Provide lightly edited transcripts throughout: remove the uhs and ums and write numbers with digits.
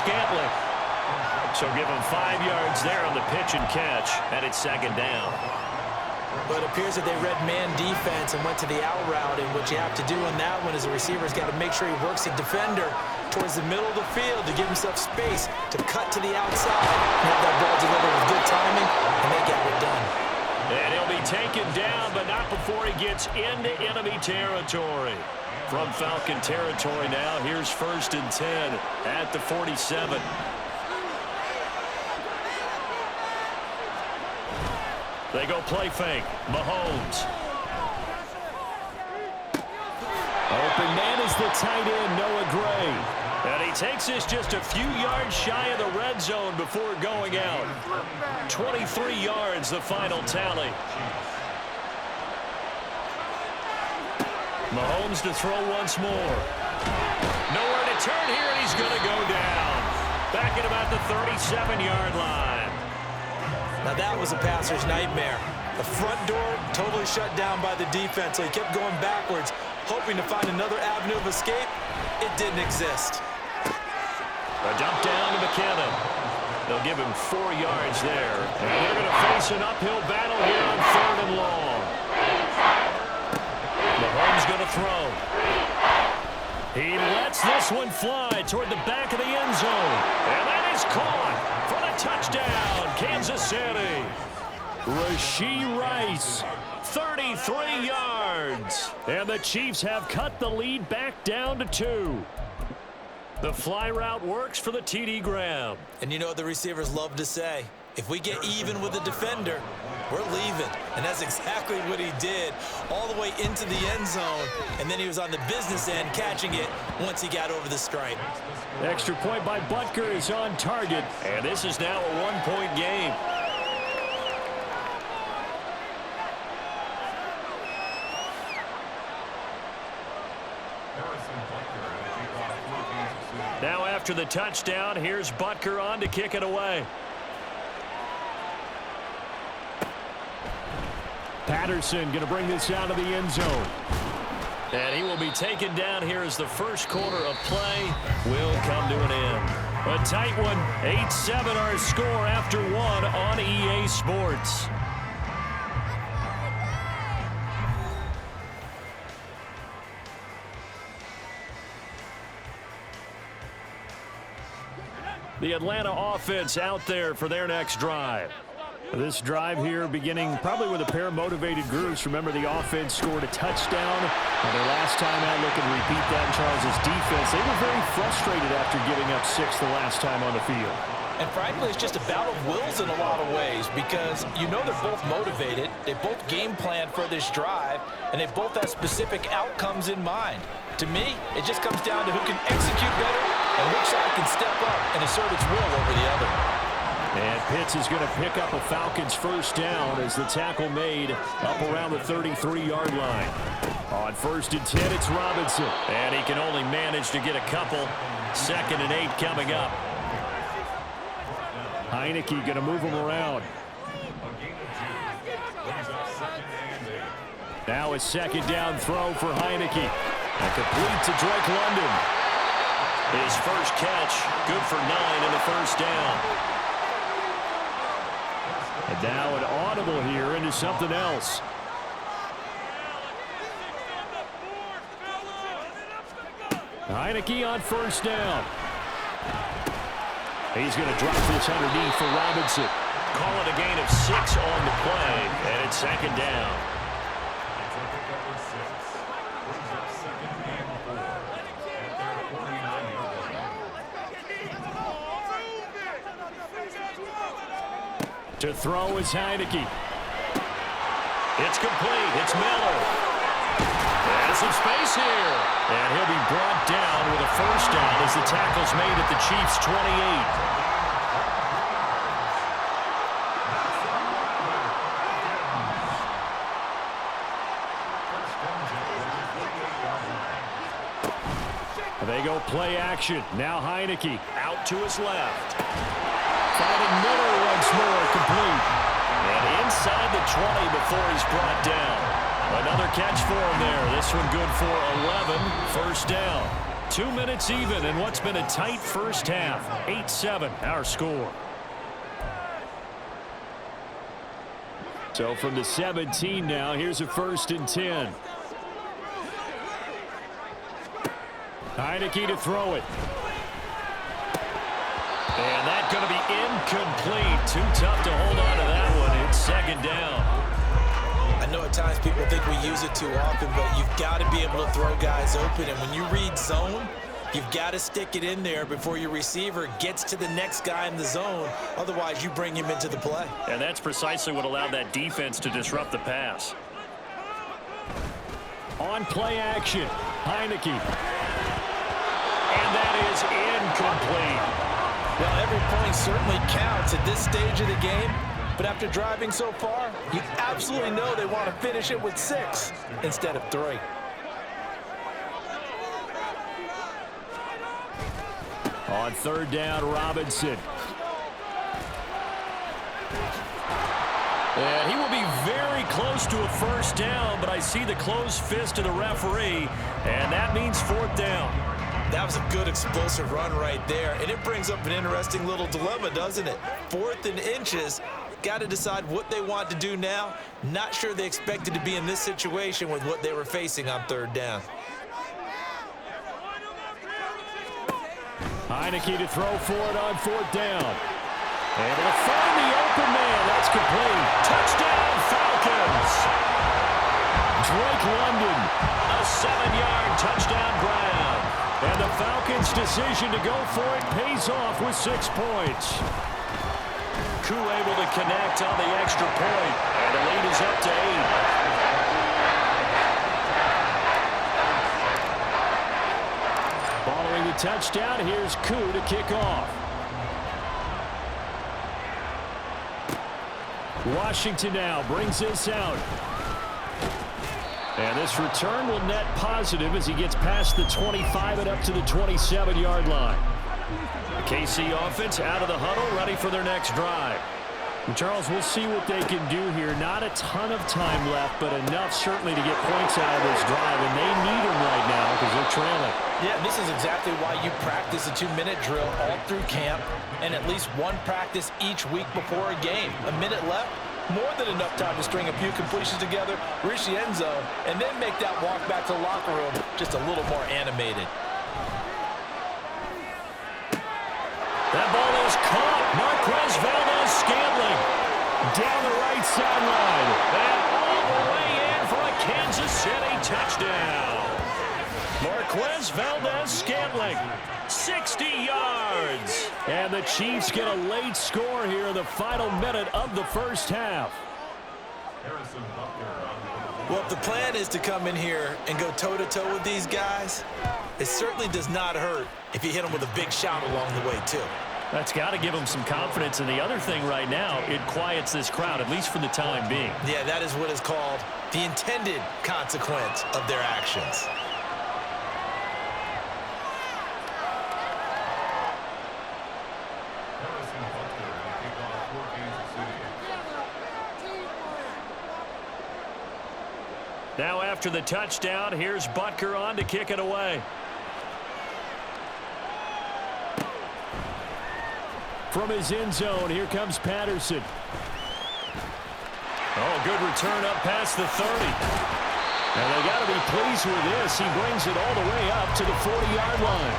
Scantling. So give him 5 yards there on the pitch and catch, and it's second down. But it appears that they read man defense and went to the out route, and what you have to do on that one is the receiver's got to make sure he works the defender towards the middle of the field to give himself space to cut to the outside and have that ball delivered with good timing, and they got it done. And he'll be taken down, but not before he gets into enemy territory. From Falcon territory now, here's 1st and 10 at the 47. They go play fake. Mahomes. Open man is the tight end, Noah Gray. And he takes this just a few yards shy of the red zone before going out. 23 yards, the final tally. Mahomes to throw once more. Nowhere to turn here, and he's going to go down. Back at about the 37-yard line. Now that was a passer's nightmare. The front door totally shut down by the defense, so he kept going backwards, hoping to find another avenue of escape. It didn't exist. A dump down to McKinnon. They'll give him 4 yards there. And they're going to face an uphill battle here on 3rd and long. Mahomes going to throw. He lets this one fly toward the back of the end zone. And that is caught for the touchdown, Kansas City. Rashee Rice, 33 yards. And the Chiefs have cut the lead back down to 2. The fly route works for the TD Graham. And you know what the receivers love to say? If we get even with the defender, we're leaving. And that's exactly what he did, all the way into the end zone. And then he was on the business end catching it once he got over the stripe. Extra point by Butker is on target. And this is now a 1-point game. Now after the touchdown, here's Butker on to kick it away. Patterson going to bring this out of the end zone. And he will be taken down here as the first quarter of play will come to an end. A tight one, 8-7 our score after 1 on EA Sports. The Atlanta offense out there for their next drive. This drive here beginning probably with a pair of motivated groups. Remember, the offense scored a touchdown. Their last time out, looking to repeat that in Charles' defense. They were very frustrated after giving up 6 the last time on the field. And frankly, it's just a battle of wills in a lot of ways because you know they're both motivated. They both game planned for this drive, and they both have specific outcomes in mind. To me, it just comes down to who can execute better and which side can step up and assert its will over the other. And Pitts is going to pick up a Falcons first down as the tackle made up around the 33-yard line. On 1st and 10, it's Robinson. And he can only manage to get a couple. 2nd and 8 coming up. Heineke going to move him around. Now a 2nd down throw for Heineke. And complete to Drake London. His first catch, good for 9 and a first down. And now an audible here into something else. Heineke on first down. He's going to drop this underneath for Robinson. Call it a gain of 6 on the play, and it's 2nd down. To throw is Heineke. It's complete. It's Miller. And some space here. And he'll be brought down with a first down as the tackle's made at the Chiefs' 28. They go play action. Now Heineke out to his left. Finding Miller once more, complete. And inside the 20 before he's brought down. Another catch for him there. This one good for 11. First down. 2 minutes even in what's been a tight first half. 8-7 our score. So from the 17 now, here's a 1st and 10. Heineke to throw it. And that's going to be incomplete. Too tough to hold on to that one. It's 2nd down. I know at times people think we use it too often, but you've got to be able to throw guys open. And when you read zone, you've got to stick it in there before your receiver gets to the next guy in the zone. Otherwise, you bring him into the play. And that's precisely what allowed that defense to disrupt the pass. On play action, Heineke. And that is incomplete. Well, every point certainly counts at this stage of the game. But after driving so far, you absolutely know they want to finish it with 6 instead of 3. On 3rd down, Robinson. And he will be very close to a 1st down, but I see the closed fist of the referee, and that means 4th down. That was a good explosive run right there, and it brings up an interesting little dilemma, doesn't it? 4th and inches, got to decide what they want to do now. Not sure they expected to be in this situation with what they were facing on 3rd down. Heineke to throw for it on 4th down. Able to find the open man. That's complete. Touchdown, Falcons. Drake London, a 7-yard touchdown grab. And the Falcons' decision to go for it pays off with 6 points. Koo able to connect on the extra point, and the lead is up to 8. Following the touchdown, here's Koo to kick off. Washington now brings this out. And this return will net positive as he gets past the 25 and up to the 27-yard line. The KC offense out of the huddle, ready for their next drive. And Charles, we'll see what they can do here. Not a ton of time left, but enough certainly to get points out of this drive, and they need them right now because they're trailing. Yeah, this is exactly why you practice a 2-minute drill all through camp and at least one practice each week before a game. A minute left, more than enough time to string a few completions together, reach the end zone, and then make that walk back to the locker room just a little more animated. That ball is caught. Marquez Valdes-Scantling down the right sideline. And all the way in for a Kansas City touchdown. Marquez Valdes-Scantling, 60 yards. And the Chiefs get a late score here in the final minute of the first half. Well, if the plan is to come in here and go toe-to-toe with these guys, it certainly does not hurt if you hit them with a big shout along the way, too. That's got to give them some confidence. And the other thing right now, it quiets this crowd, at least for the time being. Yeah, that is what is called the intended consequence of their actions. Now after the touchdown, here's Butker on to kick it away. From his end zone, here comes Patterson. Oh, good return up past the 30. And they got to be pleased with this. He brings it all the way up to the 40-yard line.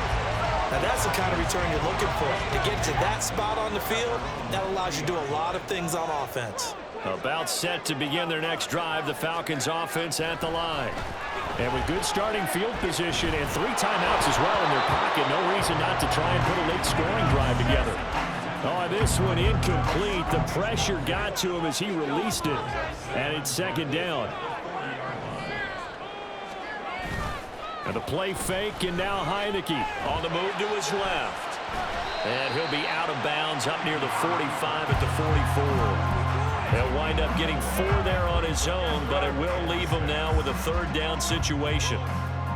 Now that's the kind of return you're looking for. To get to that spot on the field, that allows you to do a lot of things on offense. About set to begin their next drive, the Falcons offense at the line. And with good starting field position and 3 timeouts as well in their pocket, no reason not to try and put a late scoring drive together. Oh, this one incomplete. The pressure got to him as he released it. And it's 2nd down. And the play fake, and now Heineke on the move to his left. And he'll be out of bounds up near the 45 at the 44. He'll wind up getting 4 there on his own, but it will leave him now with a 3rd down situation.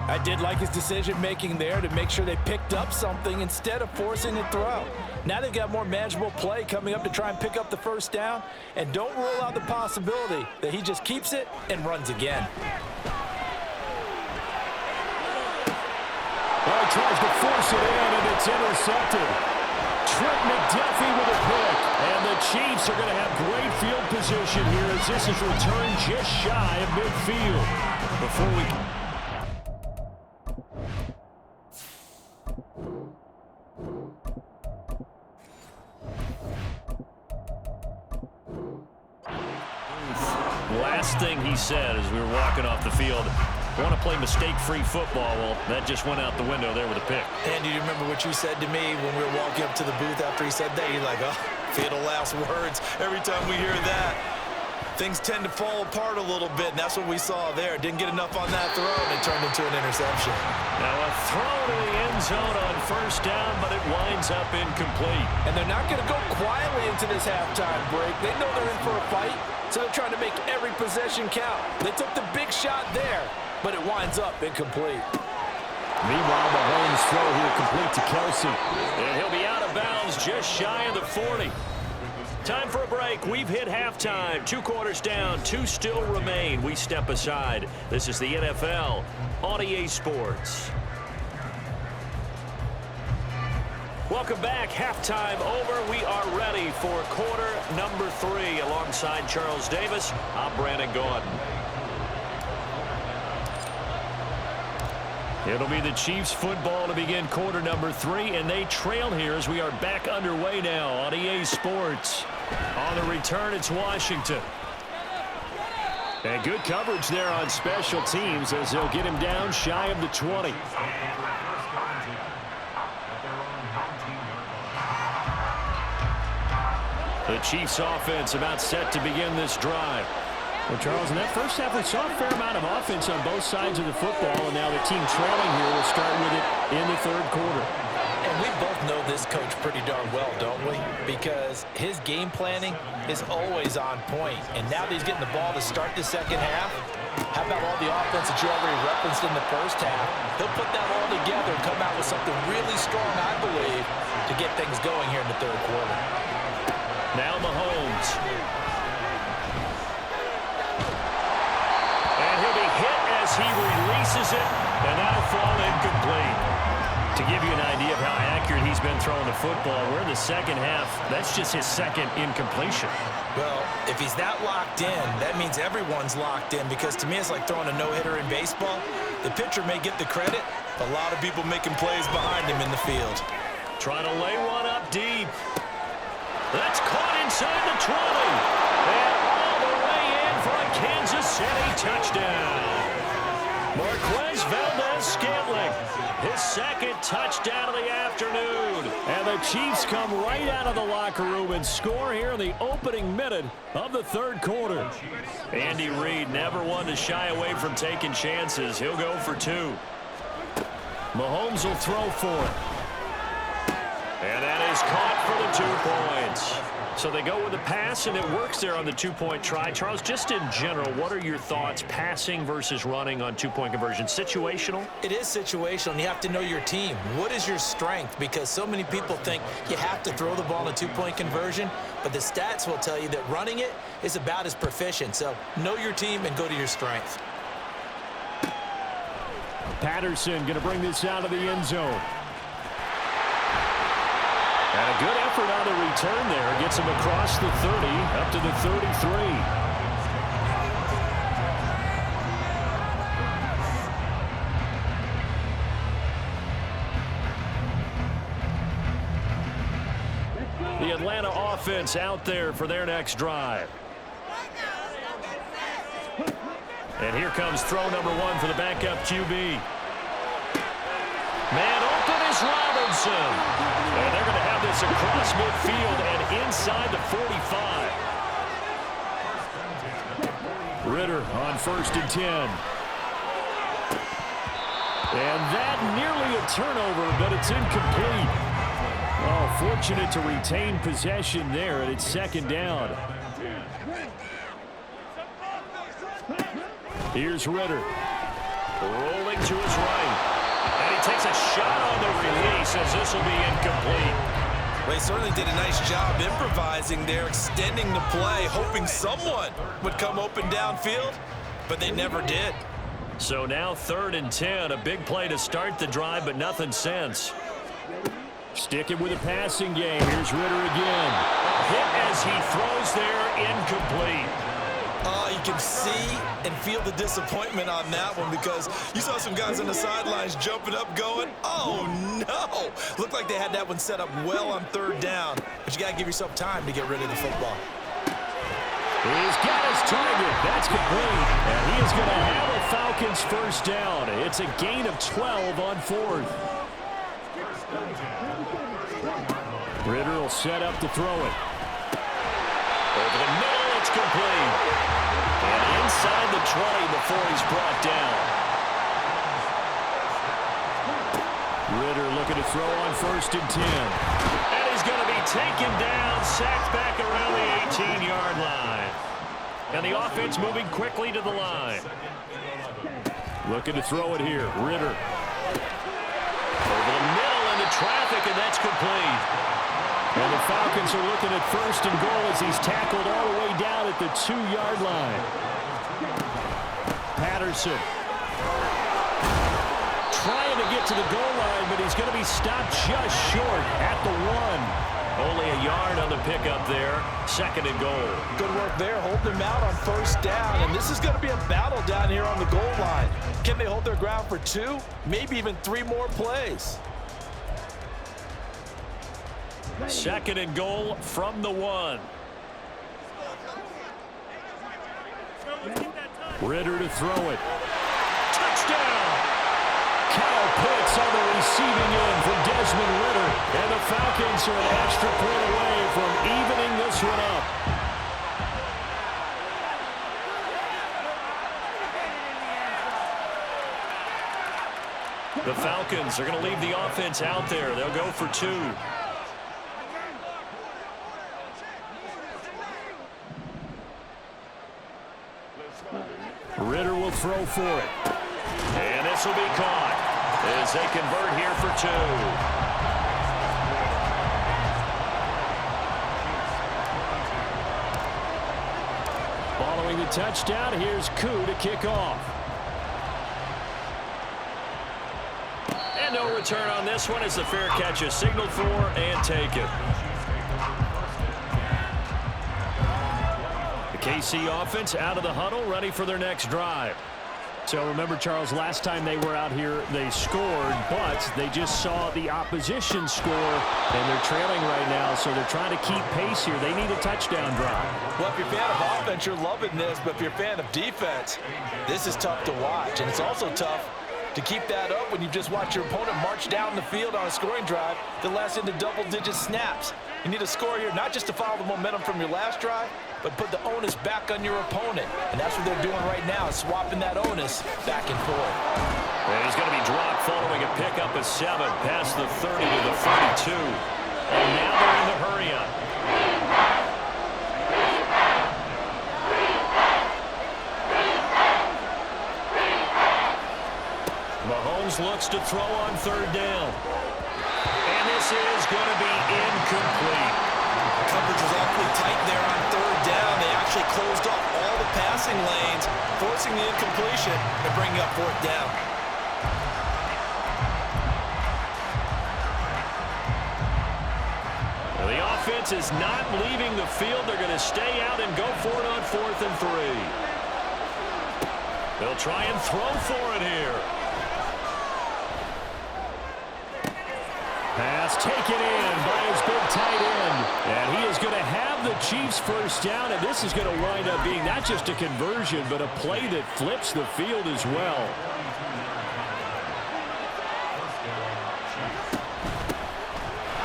I did like his decision-making there to make sure they picked up something instead of forcing a throw. Now they've got more manageable play coming up to try and pick up the 1st down, and don't rule out the possibility that he just keeps it and runs again. Oh, he tries to force it in, and it's intercepted. Trent McDuffie with a pick. And the Chiefs are going to have great field position here as this is returned just shy of midfield. Before we... Last thing he said as we were walking off the field, want to play mistake-free football. Well, that just went out the window there with a pick. And do you remember what you said to me when we were walking up to the booth after he said that? You're like, oh, fatal last words. Every time we hear that, things tend to fall apart a little bit, and that's what we saw there. Didn't get enough on that throw, and it turned into an interception. Now a throw to the end zone on first down, but it winds up incomplete. And they're not going to go quietly into this halftime break. They know they're in for a fight, so they're trying to make every possession count. They took the big shot there, but it winds up incomplete. Meanwhile, Mahomes' throw here complete to Kelsey. And he'll be out of bounds just shy of the 40. Time for a break. We've hit halftime. 2 quarters down. 2 still remain. We step aside. This is the NFL on EA Sports. Welcome back. Halftime over. We are ready for quarter number 3. Alongside Charles Davis, I'm Brandon Gordon. It'll be the Chiefs football to begin quarter number 3, and they trail here as we are back underway now on EA Sports. On the return, it's Washington. And good coverage there on special teams as they'll get him down shy of the 20. The Chiefs offense about set to begin this drive. Well, Charles, in that first half, we saw a fair amount of offense on both sides of the football, and now the team trailing here will start with it in the third quarter. And we both know this coach pretty darn well, don't we? Because his game planning is always on point. And now that he's getting the ball to start the second half, how about all the offense that you already referenced in the first half? He'll put that all together and come out with something really strong, I believe, to get things going here in the third quarter. Now Mahomes. And he'll be hit as he releases it, and that'll fall incomplete. To give you an idea of how accurate he's been throwing the football, we're in the second half. That's just his second incompletion. Well, if he's that locked in, that means everyone's locked in, because to me it's like throwing a no-hitter in baseball. The pitcher may get the credit, a lot of people making plays behind him in the field. Trying to lay one up deep. That's caught inside the 20. And all the way in for a Kansas City touchdown. Marquez Valdez-Scantling, his second touchdown of the afternoon. And the Chiefs come right out of the locker room and score here in the opening minute of the third quarter. Andy Reid never one to shy away from taking chances. He'll go for 2. Mahomes will throw for it. And that is caught for the 2 points. So they go with the pass, and it works there on the 2-point try. Charles, just in general, what are your thoughts passing versus running on 2-point conversion? Situational? It is situational, and you have to know your team. What is your strength? Because so many people think you have to throw the ball in a 2-point conversion, but the stats will tell you that running it is about as proficient. So know your team and go to your strength. Patterson going to bring this out of the end zone. And a good effort on the return there. Gets him across the 30, up to the 33. The Atlanta offense out there for their next drive. And here comes throw number 1 for the backup QB. Man open is Robinson. And they're going to have this across midfield and inside the 45. Ritter on 1st and 10. And that nearly a turnover, but it's incomplete. Oh, fortunate to retain possession there, and it's second down. Here's Ritter. Rolling to his right. And he takes a shot on the release as this will be incomplete. Well, he certainly did a nice job improvising there, extending the play, hoping someone would come open downfield, but they never did. So now 3rd and 10. A big play to start the drive, but nothing since. Sticking with the passing game. Here's Ritter again. Hit as he throws there, incomplete. You can see and feel the disappointment on that one because you saw some guys on the sidelines jumping up going, oh no! Looked like they had that one set up well on 3rd down, but you got to give yourself time to get rid of the football. He's got his target. That's complete. And he is going to have a Falcons first down. It's a gain of 12 on 4th. Ritter will set up to throw it. Over the middle, it's complete. And inside the 20 before he's brought down. Ritter looking to throw on 1st and 10. And he's going to be taken down, sacked back around the 18-yard line. And the offense moving quickly to the line. Looking to throw it here. Ritter. Over the middle into traffic, and that's complete. And the Falcons are looking at 1st and goal as he's tackled all the way down at the 2-yard line. Patterson. Trying to get to the goal line, but he's going to be stopped just short at the 1. Only a yard on the pickup there. 2nd and goal. Good work there, holding him out on 1st down. And this is going to be a battle down here on the goal line. Can they hold their ground for 2, maybe even 3 more plays? 2nd and goal from the 1. Ritter to throw it. Touchdown! Kyle Pitts on the receiving end for Desmond Ritter. And the Falcons are an extra point away from evening this one up. The Falcons are going to leave the offense out there. They'll go for 2. Ritter will throw for it. And this will be caught as they convert here for 2. Following the touchdown, here's Koo to kick off. And no return on this one as the fair catch is signaled for and taken. KC offense out of the huddle, ready for their next drive. So remember, Charles, last time they were out here, they scored, but they just saw the opposition score, and they're trailing right now, so they're trying to keep pace here. They need a touchdown drive. Well, if you're a fan of offense, you're loving this, but if you're a fan of defense, this is tough to watch, and it's also tough to keep that up when you just watch your opponent march down the field on a scoring drive that lasts into double-digit snaps. You need a score here, not just to follow the momentum from your last drive, but put the onus back on your opponent. And that's what they're doing right now, swapping that onus back and forth. And he's going to be dropped following a pickup of 7 past the 30 to the 32. And now they're in the hurry-up. Mahomes looks to throw on 3rd down. And this is going to be incomplete. Coverage was awfully tight there on 3rd down. They actually closed off all the passing lanes, forcing the incompletion and bringing up 4th down. Well, the offense is not leaving the field. They're going to stay out and go for it on 4th and 3. They'll try and throw for it here. Pass taken in by his big tight end. And he is going to have the Chiefs first down, and this is going to wind up being not just a conversion, but a play that flips the field as well.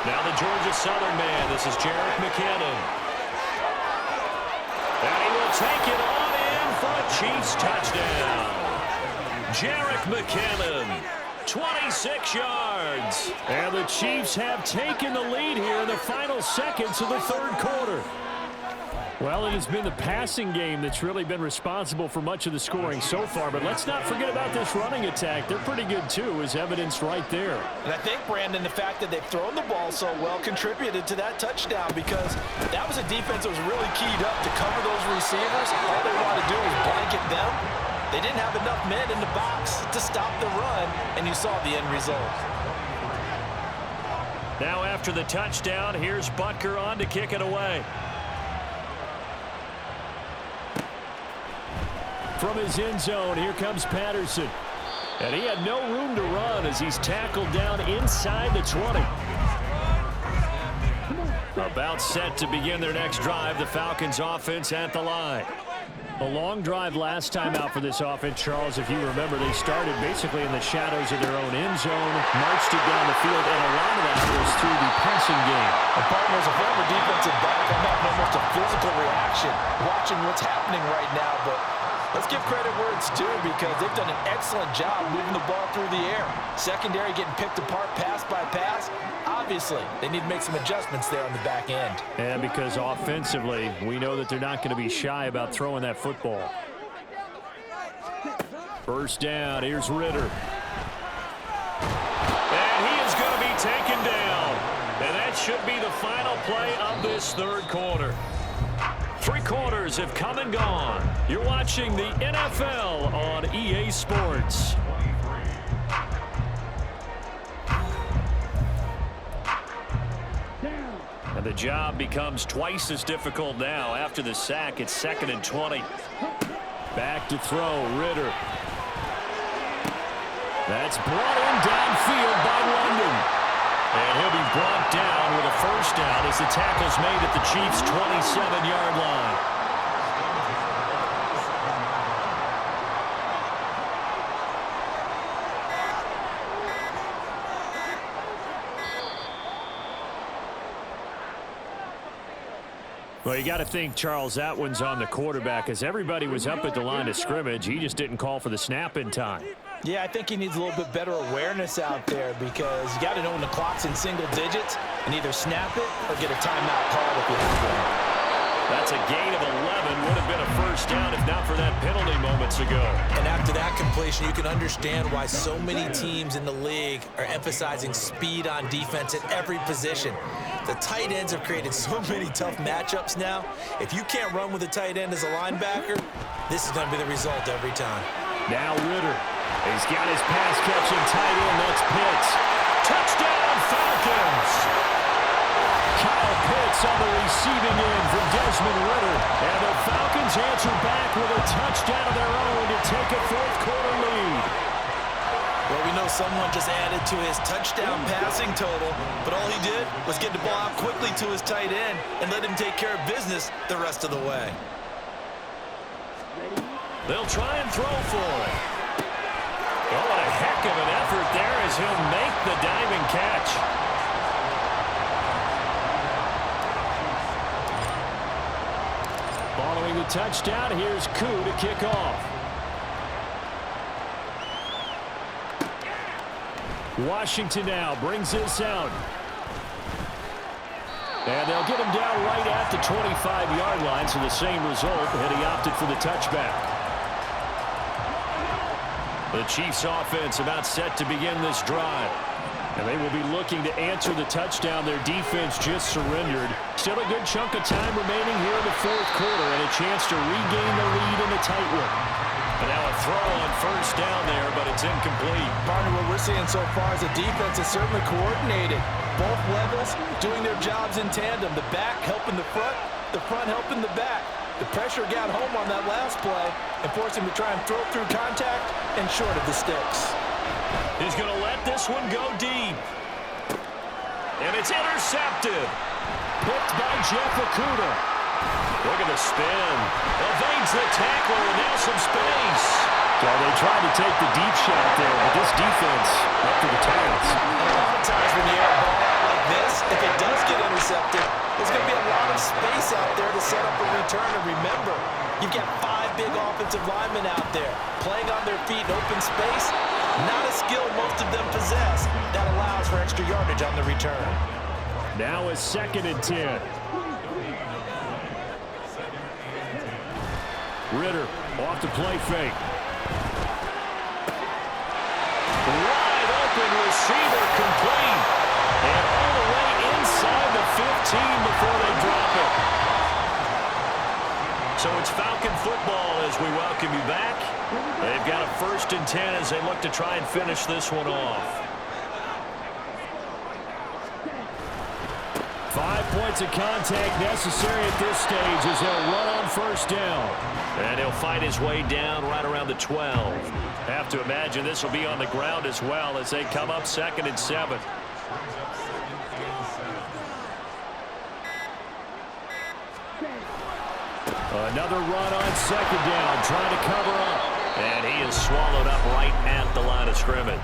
Now the Georgia Southern man. This is Jerick McKinnon. And he will take it on in for a Chiefs touchdown. Jerick McKinnon. 26 yards. And the Chiefs have taken the lead here in the final seconds of the 3rd quarter. Well, it has been the passing game that's really been responsible for much of the scoring so far. But let's not forget about this running attack. They're pretty good, too, as evidenced right there. And I think, Brandon, the fact that they've thrown the ball so well contributed to that touchdown because that was a defense that was really keyed up to cover those receivers. All they wanted to do was blanket them. They didn't have enough men in the box to stop the run, and you saw the end result. Now after the touchdown, here's Butker on to kick it away. From his end zone, here comes Patterson. And he had no room to run as he's tackled down inside the 20. About set to begin their next drive, the Falcons offense at the line. A long drive last time out for this offense, Charles. If you remember, they started basically in the shadows of their own end zone, marched it down the field, and a lot of that was through the passing game. And partner, as a former defensive back, I'm having almost a physical reaction watching what's happening right now, but let's give credit where it's due because they've done an excellent job moving the ball through the air. Secondary getting picked apart pass by pass. Obviously, they need to make some adjustments there on the back end. And because offensively, we know that they're not going to be shy about throwing that football. First down, here's Ritter. And he is going to be taken down. And that should be the final play of this third quarter. 3 quarters have come and gone. You're watching the NFL on EA Sports. And the job becomes twice as difficult now. After the sack, it's 2nd and 20. Back to throw, Ritter. That's brought in downfield by London. And he'll be brought down with a first down as the tackle's made at the Chiefs' 27-yard line. Well, you got to think, Charles, that one's on the quarterback as everybody was up at the line of scrimmage. He just didn't call for the snap in time. Yeah, I think he needs a little bit better awareness out there because you got to know when the clock's in single digits and either snap it or get a timeout called if you have one. That's a gain of 11. Would have been a first down if not for that penalty moments ago. And after that completion, you can understand why so many teams in the league are emphasizing speed on defense at every position. The tight ends have created so many tough matchups now. If you can't run with a tight end as a linebacker, this is going to be the result every time. Now Ritter. He's got his pass-catching tight end. That's Pitts. Touchdown, Falcons! Kyle Pitts on the receiving end from Desmond Ritter. And the Falcons answer back with a touchdown of their own to take a fourth-quarter lead. Well, we know someone just added to his touchdown passing total, but all he did was get the ball out quickly to his tight end and let him take care of business the rest of the way. They'll try and throw for it. Oh, what a heck of an effort there as he'll make the diving catch. Following the touchdown, here's Koo to kick off. Washington now brings this out. And they'll get him down right at the 25-yard line, so the same result, and he opted for the touchback. The Chiefs offense about set to begin this drive. And they will be looking to answer the touchdown their defense just surrendered. Still a good chunk of time remaining here in the fourth quarter and a chance to regain the lead in the tight one. And now a throw on first down there, but it's incomplete. Partner, what we're seeing so far is the defense is certainly coordinated. Both levels doing their jobs in tandem. The back helping the front helping the back. The pressure got home on that last play and forced him to try and throw through contact and short of the sticks. He's going to let this one go deep. And it's intercepted. Picked by Jeff Okudah. Look at the spin. Evades the tackler, and now some space. Well, they tried to take the deep shot there, but this defense up to the task. And a lot of times when you air a ball out like this, if it does get intercepted, there's going to be a lot of space out there to set up a return. And remember, you've got 5 big offensive linemen out there playing on their feet in open space. Not a skill most of them possess. That allows for extra yardage on the return. Now a 2nd and 10. Ritter off the play fake. Wide open receiver complete. And all the way inside the 15 before they drop it. So it's Falcon football as we welcome you back. They've got a 1st and 10 as they look to try and finish this one off. 5 points of contact necessary at this stage as they'll run on 1st down. And he'll fight his way down right around the 12. Have to imagine this will be on the ground as well as they come up 2nd and 7. Another run on 2nd down, trying to cover up. And he is swallowed up right at the line of scrimmage.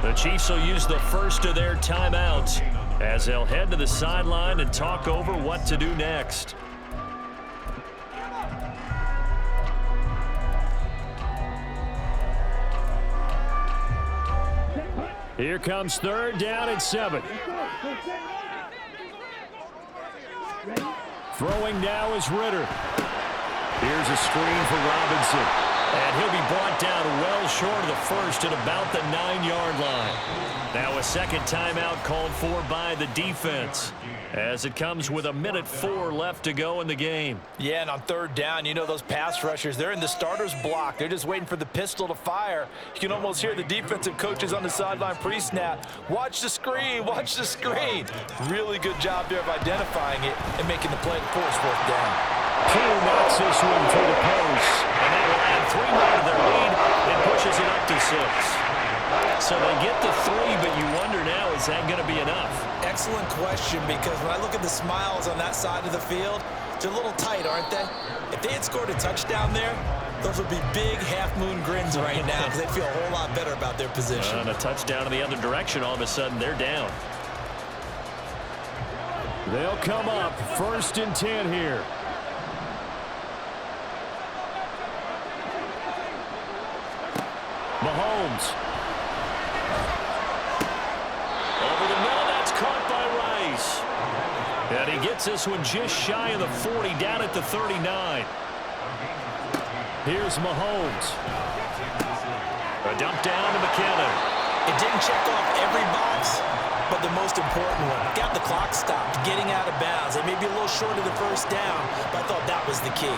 The Chiefs will use the first of their timeouts as they'll head to the sideline and talk over what to do next. Here comes 3rd down and 7. Throwing now is Ritter. Here's a screen for Robinson. And he'll be brought down well short of the 1st at about the 9-yard line. Now a 2nd timeout called for by the defense as it comes with 1:04 left to go in the game. Yeah, and on 3rd down, you know those pass rushers, they're in the starter's block. They're just waiting for the pistol to fire. You can almost hear the defensive coaches on the sideline pre-snap. Watch the screen, watch the screen. Really good job there of identifying it and making the play to force 4th down. Keel knocks this one through the post. And that will add 3 more to their lead and pushes it up to 6. So they get the 3, but you wonder now, is that going to be enough? Excellent question, because when I look at the smiles on that side of the field, they're a little tight, aren't they? If they had scored a touchdown there, those would be big half-moon grins right now because they feel a whole lot better about their position. And a touchdown in the other direction, all of a sudden they're down. They'll come up 1st and 10 here. Mahomes. Over the middle, that's caught by Rice. And he gets this one just shy of the 40, down at the 39. Here's Mahomes. A dump down to McKinnon. It didn't check off every box, but the most important one. Got the clock stopped, getting out of bounds. They may be a little short of the 1st down, but I thought that was the key.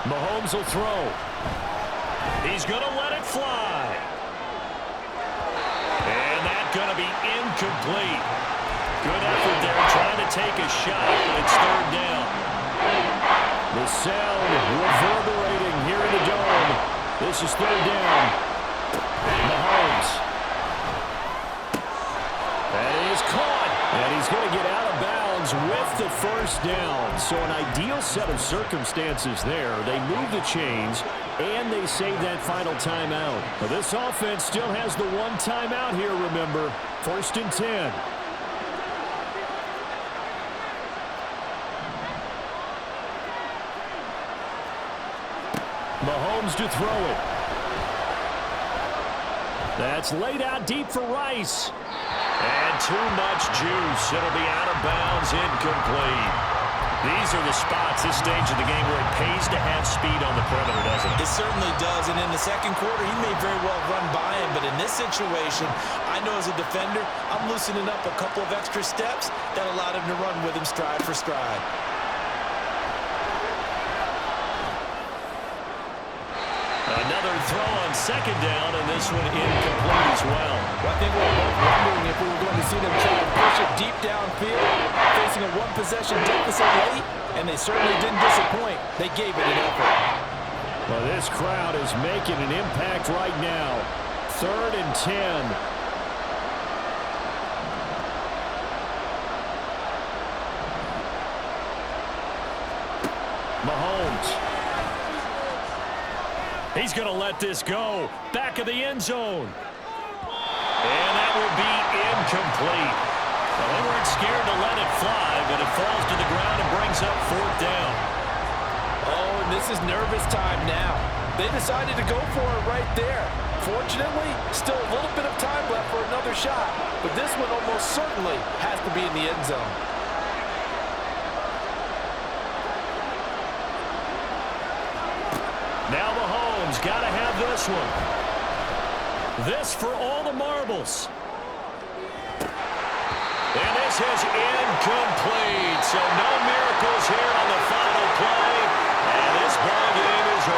Mahomes will throw. He's going to let it fly. And that's going to be incomplete. Good effort there trying to take a shot, but it's 3rd down. The sound reverberating here in the dome. This is 3rd down. Mahomes. And he is caught. And he's going to get out of bounds with the 1st down. So an ideal set of circumstances there. They move the chains, and they save that final timeout. But this offense still has the 1 timeout here, remember. 1st and 10. Mahomes to throw it. That's laid out deep for Rice. And too much juice. It'll be out of bounds, incomplete. These are the spots, this stage of the game, where it pays to have speed on the perimeter, doesn't it? It certainly does, and in the 2nd quarter, he may very well run by him, but in this situation, I know as a defender, I'm loosening up a couple of extra steps that allowed him to run with him stride for stride. Another throw on 2nd down, and this one incomplete as well. Well, I think we were both wondering if we were going to see them try to push it deep downfield, facing a 1-possession deficit late, and they certainly didn't disappoint. They gave it an effort. Well, this crowd is making an impact right now. 3rd and 10. Mahomes. He's going to let this go. Back of the end zone. And that will be incomplete. Well, they weren't scared to let it fly, but it falls to the ground and brings up 4th down. Oh, and this is nervous time now. They decided to go for it right there. Fortunately, still a little bit of time left for another shot, but this one almost certainly has to be in the end zone. Now Mahomes got to have this one. This for all the marbles. This is incomplete. So no miracles here on the final play. And this ball game is over.